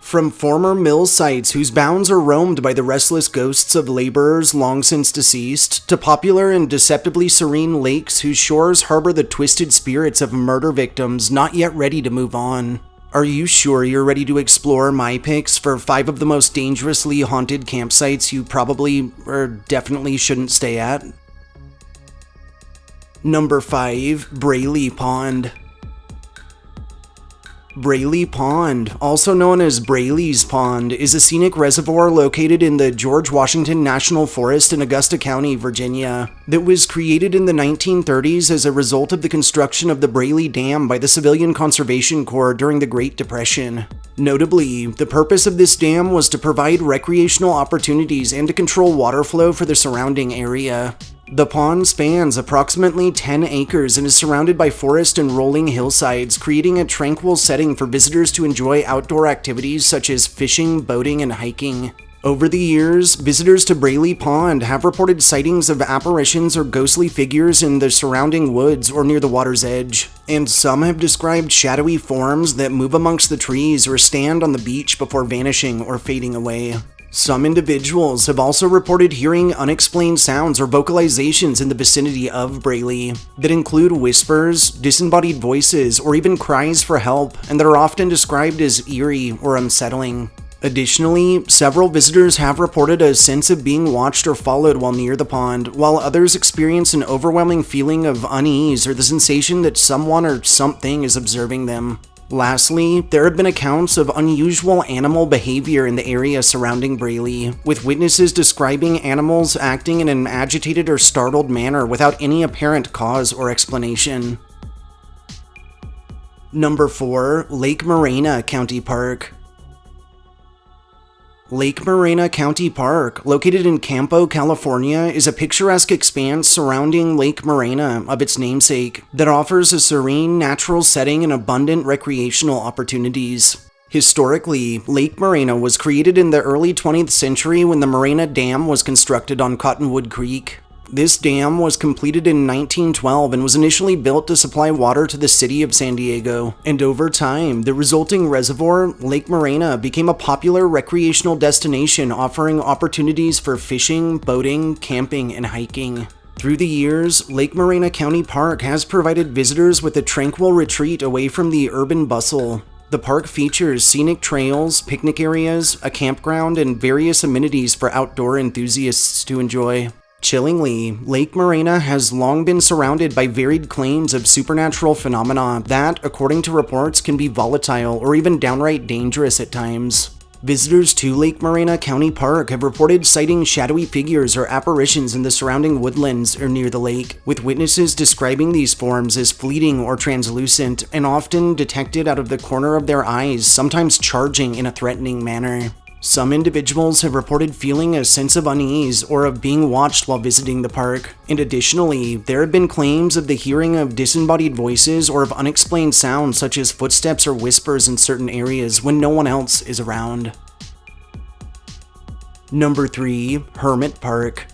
From former mill sites whose bounds are roamed by the restless ghosts of laborers long since deceased, to popular and deceptively serene lakes whose shores harbor the twisted spirits of murder victims not yet ready to move on. Are you sure you're ready to explore my picks for 5 of the most dangerously haunted campsites you probably or definitely shouldn't stay at? Number 5. Braley Pond. Braley Pond, also known as Braley's Pond, is a scenic reservoir located in the George Washington National Forest in Augusta County, Virginia, that was created in the 1930s as a result of the construction of the Braley Dam by the Civilian Conservation Corps during the Great Depression. Notably, the purpose of this dam was to provide recreational opportunities and to control water flow for the surrounding area. The pond spans approximately 10 acres and is surrounded by forest and rolling hillsides, creating a tranquil setting for visitors to enjoy outdoor activities such as fishing, boating, and hiking. Over the years, visitors to Braley Pond have reported sightings of apparitions or ghostly figures in the surrounding woods or near the water's edge, and some have described shadowy forms that move amongst the trees or stand on the beach before vanishing or fading away. Some individuals have also reported hearing unexplained sounds or vocalizations in the vicinity of Braley that include whispers, disembodied voices, or even cries for help, and that are often described as eerie or unsettling. Additionally, several visitors have reported a sense of being watched or followed while near the pond, while others experience an overwhelming feeling of unease or the sensation that someone or something is observing them. Lastly, there have been accounts of unusual animal behavior in the area surrounding Braley, with witnesses describing animals acting in an agitated or startled manner without any apparent cause or explanation. Number 4. Lake Morena County Park. Lake Morena County Park, located in CAMPO, California, is a picturesque expanse surrounding Lake Morena of its namesake that offers a serene, natural setting and abundant recreational opportunities. Historically, Lake Morena was created in the early 20th century when the Morena Dam was constructed on Cottonwood Creek. This dam was completed in 1912 and was initially built to supply water to the city of San Diego, and over time, the resulting reservoir, Lake Morena, became a popular recreational destination offering opportunities for fishing, boating, camping, and hiking. Through the years, Lake Morena County Park has provided visitors with a tranquil retreat away from the urban bustle. The park features scenic trails, picnic areas, a campground, and various amenities for outdoor enthusiasts to enjoy. Chillingly, Lake Morena has long been surrounded by varied claims of supernatural phenomena that, according to reports, can be volatile or even downright dangerous at times. Visitors to Lake Morena County Park have reported sighting shadowy figures or apparitions in the surrounding woodlands or near the lake, with witnesses describing these forms as fleeting or translucent and often detected out of the corner of their eyes, sometimes charging in a threatening manner. Some individuals have reported feeling a sense of unease or of being watched while visiting the park, and additionally, there have been claims of the hearing of disembodied voices or of unexplained sounds such as footsteps or whispers in certain areas when no one else is around. Number 3. Hermit Park.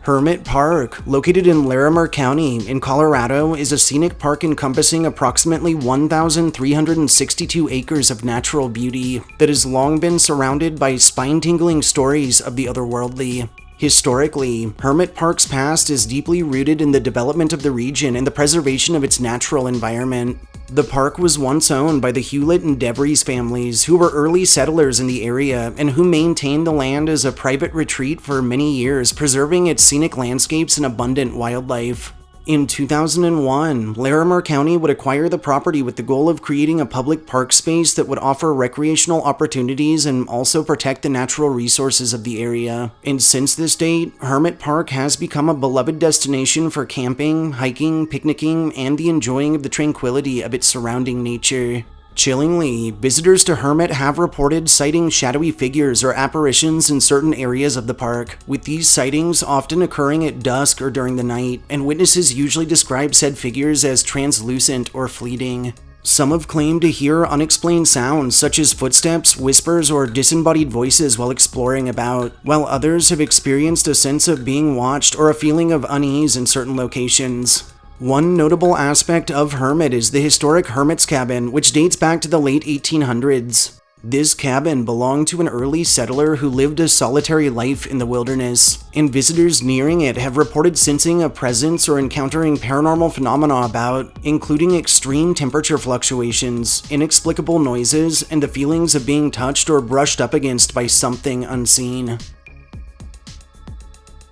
Hermit Park, located in Larimer County in Colorado, is a scenic park encompassing approximately 1,362 acres of natural beauty that has long been surrounded by spine-tingling stories of the otherworldly. Historically, Hermit Park's past is deeply rooted in the development of the region and the preservation of its natural environment. The park was once owned by the Hewlett and DeVries families, who were early settlers in the area and who maintained the land as a private retreat for many years, preserving its scenic landscapes and abundant wildlife. In 2001, Larimer County would acquire the property with the goal of creating a public park space that would offer recreational opportunities and also protect the natural resources of the area. And since this date, Hermit Park has become a beloved destination for camping, hiking, picnicking, and the enjoying of the tranquility of its surrounding nature. Chillingly, visitors to Hermit have reported sighting shadowy figures or apparitions in certain areas of the park, with these sightings often occurring at dusk or during the night, and witnesses usually describe said figures as translucent or fleeting. Some have claimed to hear unexplained sounds such as footsteps, whispers, or disembodied voices while exploring about, while others have experienced a sense of being watched or a feeling of unease in certain locations. One notable aspect of Hermit is the historic Hermit's Cabin, which dates back to the late 1800s. This cabin belonged to an early settler who lived a solitary life in the wilderness, and visitors nearing it have reported sensing a presence or encountering paranormal phenomena about, including extreme temperature fluctuations, inexplicable noises, and the feelings of being touched or brushed up against by something unseen.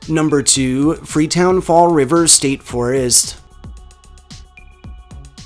Number 2. Freetown Fall River State Forest.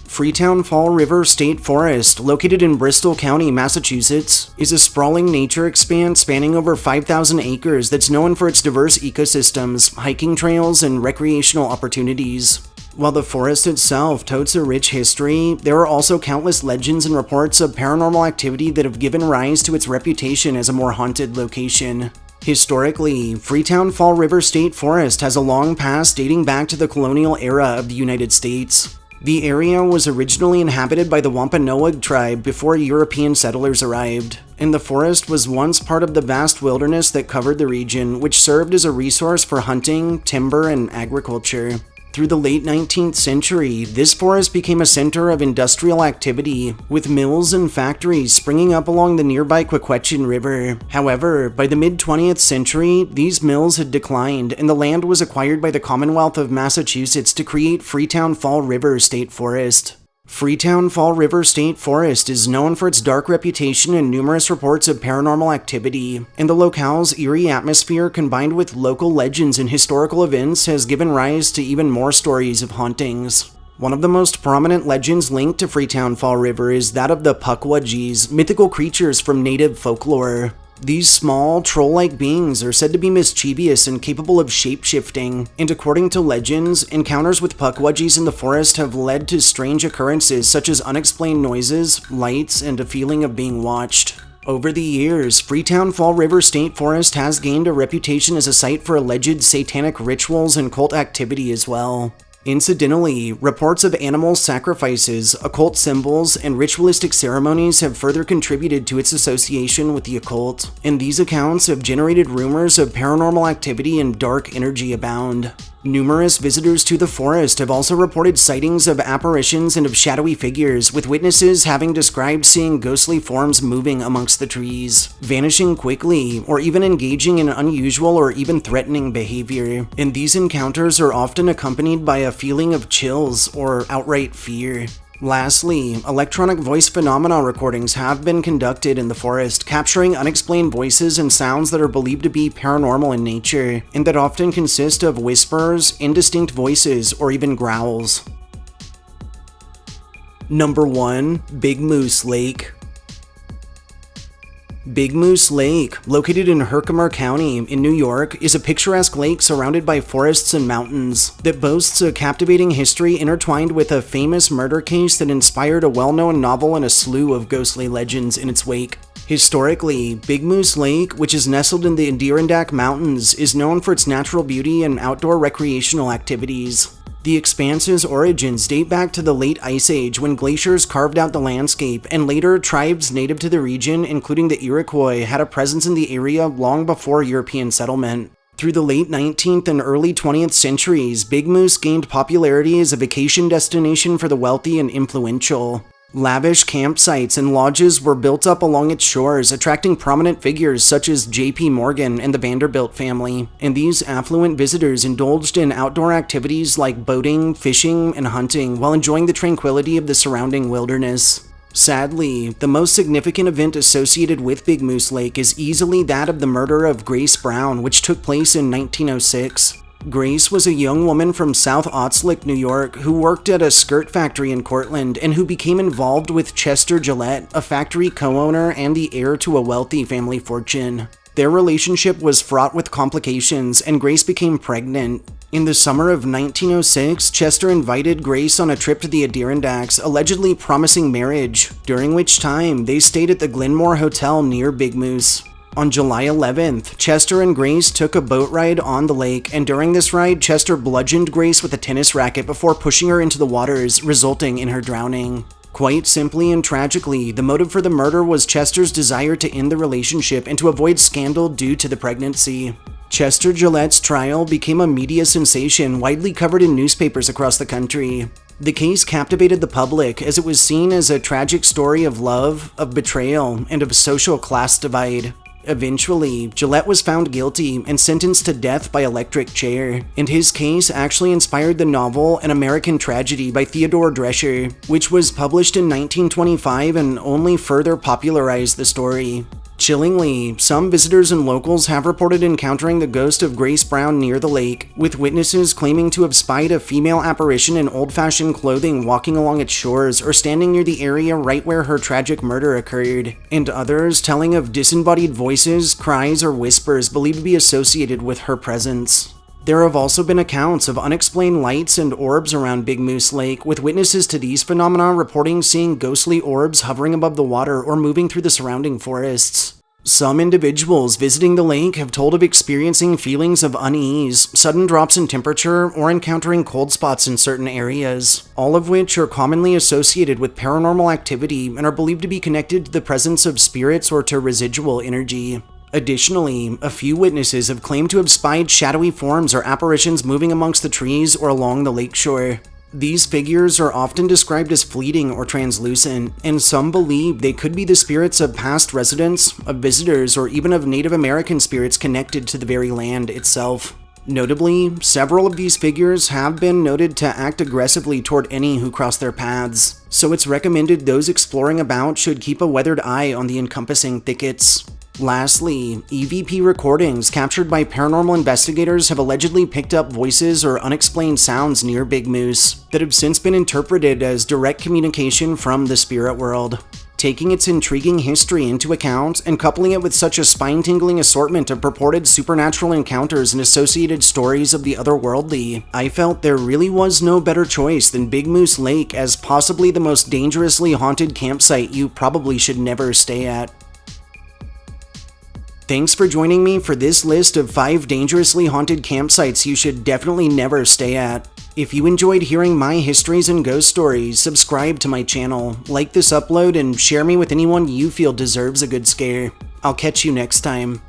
Freetown Fall River State Forest, located in Bristol County, Massachusetts, is a sprawling nature expanse spanning over 5,000 acres that's known for its diverse ecosystems, hiking trails, and recreational opportunities. While the forest itself totes a rich history, there are also countless legends and reports of paranormal activity that have given rise to its reputation as a more haunted location. Historically, Freetown Fall River State Forest has a long past dating back to the colonial era of the United States. The area was originally inhabited by the Wampanoag tribe before European settlers arrived, and the forest was once part of the vast wilderness that covered the region, which served as a resource for hunting, timber, and agriculture. Through the late 19th century, this forest became a center of industrial activity, with mills and factories springing up along the nearby Quequechin River. However, by the mid-20th century, these mills had declined, and the land was acquired by the Commonwealth of Massachusetts to create Freetown Fall River State Forest. Freetown Fall River State Forest is known for its dark reputation and numerous reports of paranormal activity, and the locale's eerie atmosphere combined with local legends and historical events has given rise to even more stories of hauntings. One of the most prominent legends linked to Freetown Fall River is that of the Pukwudgies, mythical creatures from native folklore. These small, troll-like beings are said to be mischievous and capable of shape-shifting, and according to legends, encounters with Pukwudgies in the forest have led to strange occurrences such as unexplained noises, lights, and a feeling of being watched. Over the years, Freetown Fall River State Forest has gained a reputation as a site for alleged satanic rituals and cult activity as well. Incidentally, reports of animal sacrifices, occult symbols, and ritualistic ceremonies have further contributed to its association with the occult, and these accounts have generated rumors of paranormal activity and dark energy abound. Numerous visitors to the forest have also reported sightings of apparitions and of shadowy figures, with witnesses having described seeing ghostly forms moving amongst the trees, vanishing quickly, or even engaging in unusual or even threatening behavior. And these encounters are often accompanied by a feeling of chills or outright fear. Lastly, electronic voice phenomena recordings have been conducted in the forest, capturing unexplained voices and sounds that are believed to be paranormal in nature, and that often consist of whispers, indistinct voices, or even growls. Number 1. Big Moose Lake. Big Moose Lake, located in Herkimer County in New York, is a picturesque lake surrounded by forests and mountains that boasts a captivating history intertwined with a famous murder case that inspired a well-known novel and a slew of ghostly legends in its wake. Historically, Big Moose Lake, which is nestled in the Adirondack Mountains, is known for its natural beauty and outdoor recreational activities. The expanse's origins date back to the late Ice Age when glaciers carved out the landscape, and later tribes native to the region, including the Iroquois, had a presence in the area long before European settlement. Through the late 19th and early 20th centuries, Big Moose gained popularity as a vacation destination for the wealthy and influential. Lavish campsites and lodges were built up along its shores, attracting prominent figures such as J.P. Morgan and the Vanderbilt family, and these affluent visitors indulged in outdoor activities like boating, fishing, and hunting while enjoying the tranquility of the surrounding wilderness. Sadly, the most significant event associated with Big Moose Lake is easily that of the murder of Grace Brown, which took place in 1906. Grace was a young woman from South Otslick, New York, who worked at a skirt factory in Cortland and who became involved with Chester Gillette, a factory co-owner and the heir to a wealthy family fortune. Their relationship was fraught with complications, and Grace became pregnant. In the summer of 1906, Chester invited Grace on a trip to the Adirondacks, allegedly promising marriage, during which time they stayed at the Glenmore Hotel near Big Moose. On July 11th, Chester and Grace took a boat ride on the lake, and during this ride, Chester bludgeoned Grace with a tennis racket before pushing her into the waters, resulting in her drowning. Quite simply and tragically, the motive for the murder was Chester's desire to end the relationship and to avoid scandal due to the pregnancy. Chester Gillette's trial became a media sensation widely covered in newspapers across the country. The case captivated the public as it was seen as a tragic story of love, of betrayal, and of social class divide. Eventually, Gillette was found guilty and sentenced to death by electric chair, and his case actually inspired the novel An American Tragedy by Theodore Drescher, which was published in 1925 and only further popularized the story. Chillingly, some visitors and locals have reported encountering the ghost of Grace Brown near the lake, with witnesses claiming to have spied a female apparition in old-fashioned clothing walking along its shores or standing near the area right where her tragic murder occurred, and others telling of disembodied voices, cries, or whispers believed to be associated with her presence. There have also been accounts of unexplained lights and orbs around Big Moose Lake, with witnesses to these phenomena reporting seeing ghostly orbs hovering above the water or moving through the surrounding forests. Some individuals visiting the lake have told of experiencing feelings of unease, sudden drops in temperature, or encountering cold spots in certain areas, all of which are commonly associated with paranormal activity and are believed to be connected to the presence of spirits or to residual energy. Additionally, a few witnesses have claimed to have spied shadowy forms or apparitions moving amongst the trees or along the lakeshore. These figures are often described as fleeting or translucent, and some believe they could be the spirits of past residents, of visitors, or even of Native American spirits connected to the very land itself. Notably, several of these figures have been noted to act aggressively toward any who cross their paths, so it's recommended those exploring about should keep a weathered eye on the encompassing thickets. Lastly, EVP recordings captured by paranormal investigators have allegedly picked up voices or unexplained sounds near Big Moose that have since been interpreted as direct communication from the spirit world. Taking its intriguing history into account and coupling it with such a spine-tingling assortment of purported supernatural encounters and associated stories of the otherworldly, I felt there really was no better choice than Big Moose Lake as possibly the most dangerously haunted campsite you probably should never stay at. Thanks for joining me for this list of 5 dangerously haunted campsites you should definitely never stay at. If you enjoyed hearing my histories and ghost stories, subscribe to my channel, like this upload, and share me with anyone you feel deserves a good scare. I'll catch you next time.